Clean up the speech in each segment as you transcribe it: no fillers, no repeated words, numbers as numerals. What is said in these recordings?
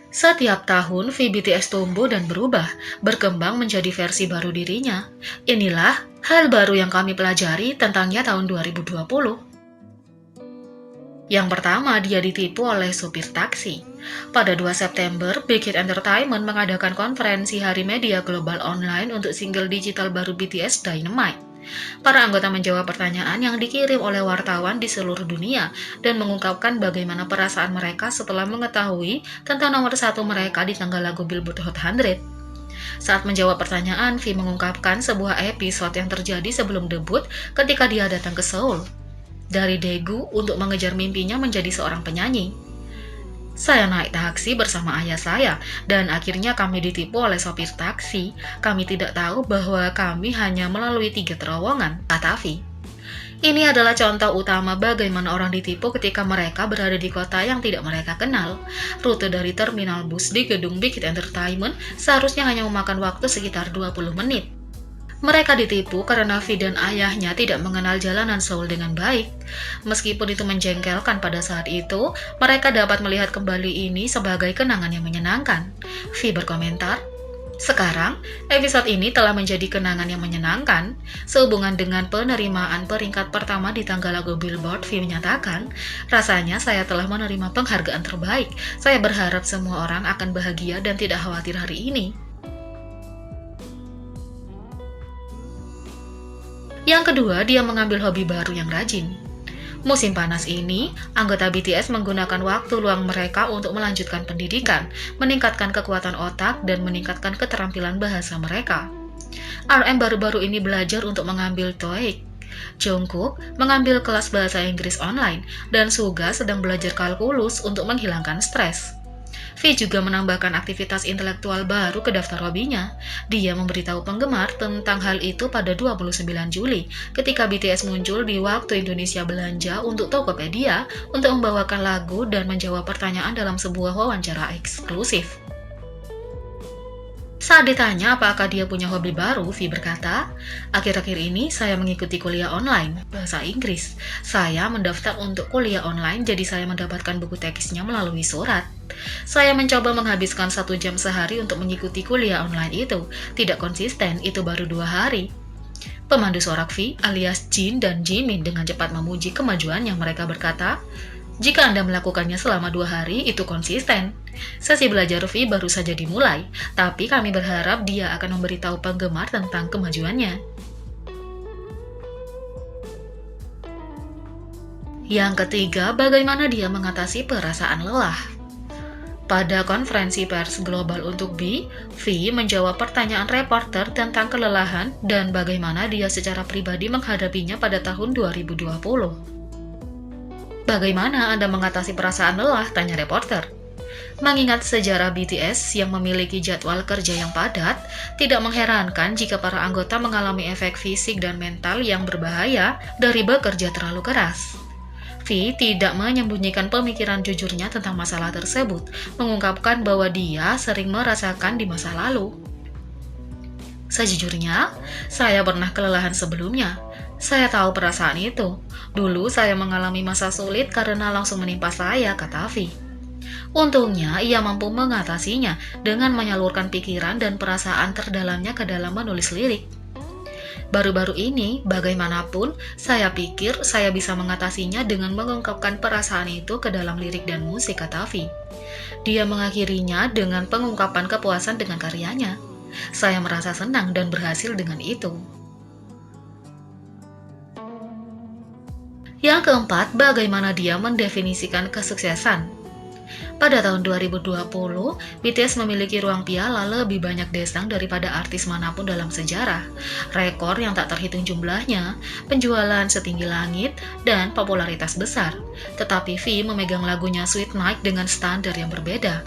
Setiap tahun, VBTS tumbuh dan berubah, berkembang menjadi versi baru dirinya. Inilah hal baru yang kami pelajari tentangnya tahun 2020. Yang pertama, dia ditipu oleh supir taksi. Pada 2 September, Big Hit Entertainment mengadakan konferensi Hari Media Global Online untuk single digital baru BTS Dynamite. Para anggota menjawab pertanyaan yang dikirim oleh wartawan di seluruh dunia dan mengungkapkan bagaimana perasaan mereka setelah mengetahui tentang nomor satu mereka di tanggal lagu Billboard Hot 100. Saat menjawab pertanyaan, V mengungkapkan sebuah episode yang terjadi sebelum debut ketika dia datang ke Seoul. Dari Daegu untuk mengejar mimpinya menjadi seorang penyanyi. Saya naik taksi bersama ayah saya, dan akhirnya kami ditipu oleh sopir taksi. Kami tidak tahu bahwa kami hanya melalui 3 terowongan, kata V. Ini adalah contoh utama bagaimana orang ditipu ketika mereka berada di kota yang tidak mereka kenal. Rute dari terminal bus di gedung Big Hit Entertainment seharusnya hanya memakan waktu sekitar 20 menit. Mereka ditipu karena V dan ayahnya tidak mengenal jalanan Seoul dengan baik. Meskipun itu menjengkelkan pada saat itu, mereka dapat melihat kembali ini sebagai kenangan yang menyenangkan. V berkomentar, "Sekarang, episode ini telah menjadi kenangan yang menyenangkan." Sehubungan dengan penerimaan peringkat pertama di tanggal lagu Billboard, V menyatakan, "Rasanya saya telah menerima penghargaan terbaik. Saya berharap semua orang akan bahagia dan tidak khawatir hari ini." Yang kedua, dia mengambil hobi baru yang rajin. Musim panas ini, anggota BTS menggunakan waktu luang mereka untuk melanjutkan pendidikan, meningkatkan kekuatan otak, dan meningkatkan keterampilan bahasa mereka. RM baru-baru ini belajar untuk mengambil TOEIC. Jungkook mengambil kelas bahasa Inggris online, dan Suga sedang belajar kalkulus untuk menghilangkan stres. V juga menambahkan aktivitas intelektual baru ke daftar hobinya. Dia memberitahu penggemar tentang hal itu pada 29 Juli ketika BTS muncul di waktu Indonesia belanja untuk Tokopedia untuk membawakan lagu dan menjawab pertanyaan dalam sebuah wawancara eksklusif. Saat ditanya apakah dia punya hobi baru, V berkata, "Akhir-akhir ini saya mengikuti kuliah online, bahasa Inggris. Saya mendaftar untuk kuliah online, jadi saya mendapatkan buku teksnya melalui surat. Saya mencoba menghabiskan 1 jam sehari untuk mengikuti kuliah online itu. Tidak konsisten, itu baru 2 hari." Pemandu sorak V alias Jin dan Jimin dengan cepat memuji kemajuannya. Mereka berkata, "Jika Anda melakukannya selama 2 hari, itu konsisten. Sesi belajar V baru saja dimulai, tapi kami berharap dia akan memberitahu penggemar tentang kemajuannya." Yang ketiga, bagaimana dia mengatasi perasaan lelah. Pada konferensi pers global untuk V menjawab pertanyaan reporter tentang kelelahan dan bagaimana dia secara pribadi menghadapinya pada tahun 2020. "Bagaimana Anda mengatasi perasaan lelah?" tanya reporter. Mengingat sejarah BTS yang memiliki jadwal kerja yang padat, tidak mengherankan jika para anggota mengalami efek fisik dan mental yang berbahaya dari bekerja terlalu keras. V tidak menyembunyikan pemikiran jujurnya tentang masalah tersebut, mengungkapkan bahwa dia sering merasakan di masa lalu. "Sejujurnya, saya pernah kelelahan sebelumnya. Saya tahu perasaan itu. Dulu saya mengalami masa sulit karena langsung menimpa saya," kata V. Untungnya, ia mampu mengatasinya dengan menyalurkan pikiran dan perasaan terdalamnya ke dalam menulis lirik. "Baru-baru ini, bagaimanapun, saya pikir saya bisa mengatasinya dengan mengungkapkan perasaan itu ke dalam lirik dan musik," kata V. Dia mengakhirinya dengan pengungkapan kepuasan dengan karyanya. "Saya merasa senang dan berhasil dengan itu." Yang keempat, bagaimana dia mendefinisikan kesuksesan. Pada tahun 2020, BTS memiliki ruang piala lebih banyak desang daripada artis manapun dalam sejarah. Rekor yang tak terhitung jumlahnya, penjualan setinggi langit, dan popularitas besar. Tetapi V memegang lagunya Sweet Night dengan standar yang berbeda.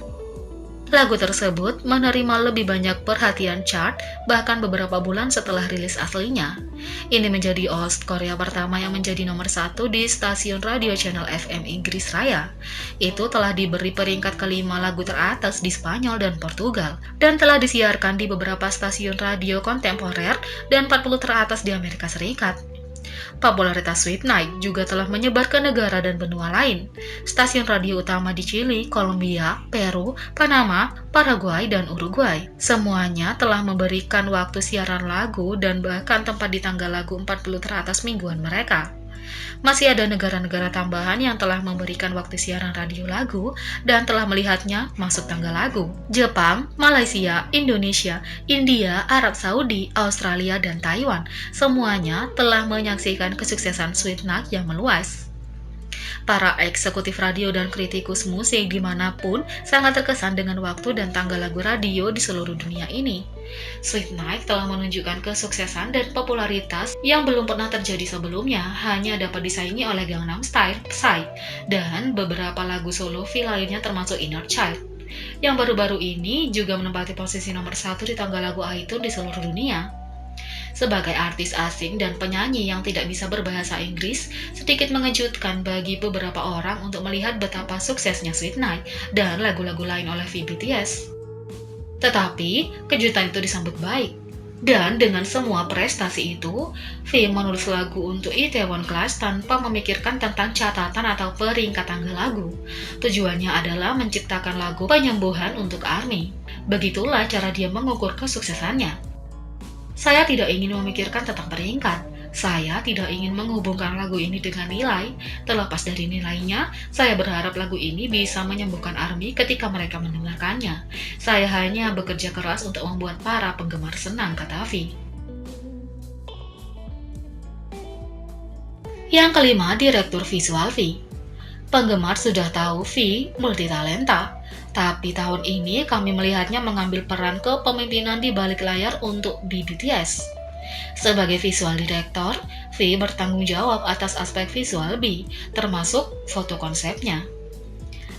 Lagu tersebut menerima lebih banyak perhatian chart bahkan beberapa bulan setelah rilis aslinya. Ini menjadi host Korea pertama yang menjadi nomor 1 di stasiun radio channel FM Inggris Raya. Itu telah diberi peringkat kelima lagu teratas di Spanyol dan Portugal, dan telah disiarkan di beberapa stasiun radio kontemporer dan 40 teratas di Amerika Serikat. Popularitas Sweet Night juga telah menyebar ke negara dan benua lain. Stasiun radio utama di Chili, Kolombia, Peru, Panama, Paraguay, dan Uruguay. Semuanya telah memberikan waktu siaran lagu dan bahkan tempat di tangga lagu 40 teratas mingguan mereka. Masih ada negara-negara tambahan yang telah memberikan waktu siaran radio lagu dan telah melihatnya masuk tangga lagu. Jepang, Malaysia, Indonesia, India, Arab Saudi, Australia, dan Taiwan semuanya telah menyaksikan kesuksesan Sweet Night yang meluas. Para eksekutif radio dan kritikus musik dimanapun sangat terkesan dengan waktu dan tanggal lagu radio di seluruh dunia ini. Sweet Night telah menunjukkan kesuksesan dan popularitas yang belum pernah terjadi sebelumnya, hanya dapat disaingi oleh Gangnam Style, Psy, dan beberapa lagu solo V lainnya termasuk Inner Child. Yang baru-baru ini juga menempati posisi nomor 1 di tanggal lagu iTunes di seluruh dunia. Sebagai artis asing dan penyanyi yang tidak bisa berbahasa Inggris, sedikit mengejutkan bagi beberapa orang untuk melihat betapa suksesnya Sweet Night dan lagu-lagu lain oleh V BTS. Tetapi, kejutan itu disambut baik. Dan dengan semua prestasi itu, V menulis lagu untuk Itaewon Class tanpa memikirkan tentang catatan atau peringkat tangga lagu. Tujuannya adalah menciptakan lagu penyembuhan untuk ARMY. Begitulah cara dia mengukur kesuksesannya. Saya tidak ingin memikirkan tentang peringkat. Saya tidak ingin menghubungkan lagu ini dengan nilai. Terlepas dari nilainya, saya berharap lagu ini bisa menyembuhkan ARMY ketika mereka mendengarkannya. Saya hanya bekerja keras untuk membuat para penggemar senang, kata V. Yang kelima, direktur visual V. Penggemar sudah tahu V multitalenta. Tapi tahun ini kami melihatnya mengambil peran kepemimpinan di balik layar untuk BTS. Sebagai visual director, V bertanggung jawab atas aspek visual B, termasuk foto konsepnya.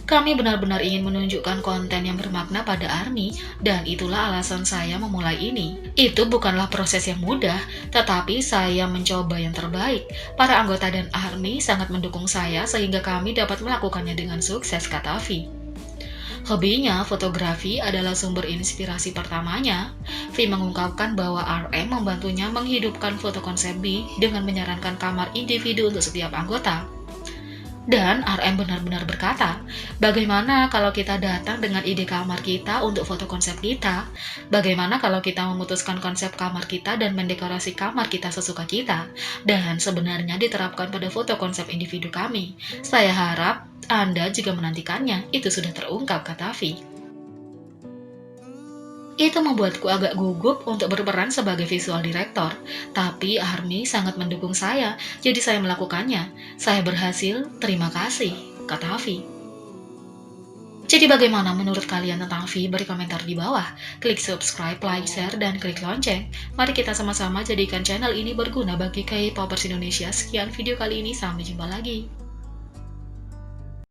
Kami benar-benar ingin menunjukkan konten yang bermakna pada ARMY, dan itulah alasan saya memulai ini. Itu bukanlah proses yang mudah, tetapi saya mencoba yang terbaik. Para anggota dan ARMY sangat mendukung saya sehingga kami dapat melakukannya dengan sukses, kata V. Hobinya, fotografi adalah sumber inspirasi pertamanya. V mengungkapkan bahwa RM membantunya menghidupkan foto konsep B dengan menyarankan kamar individu untuk setiap anggota. Dan RM benar-benar berkata, bagaimana kalau kita datang dengan ide kamar kita untuk foto konsep kita? Bagaimana kalau kita memutuskan konsep kamar kita dan mendekorasi kamar kita sesuka kita? Dan sebenarnya diterapkan pada foto konsep individu kami. Saya harap Anda juga menantikannya, itu sudah terungkap, kata V. Itu membuatku agak gugup untuk berperan sebagai visual director, tapi ARMY sangat mendukung saya, jadi saya melakukannya. Saya berhasil, terima kasih, kata V. Jadi bagaimana menurut kalian tentang V? Beri komentar di bawah. Klik subscribe, like, share, dan klik lonceng. Mari kita sama-sama jadikan channel ini berguna bagi K-popers Indonesia. Sekian video kali ini, sampai jumpa lagi.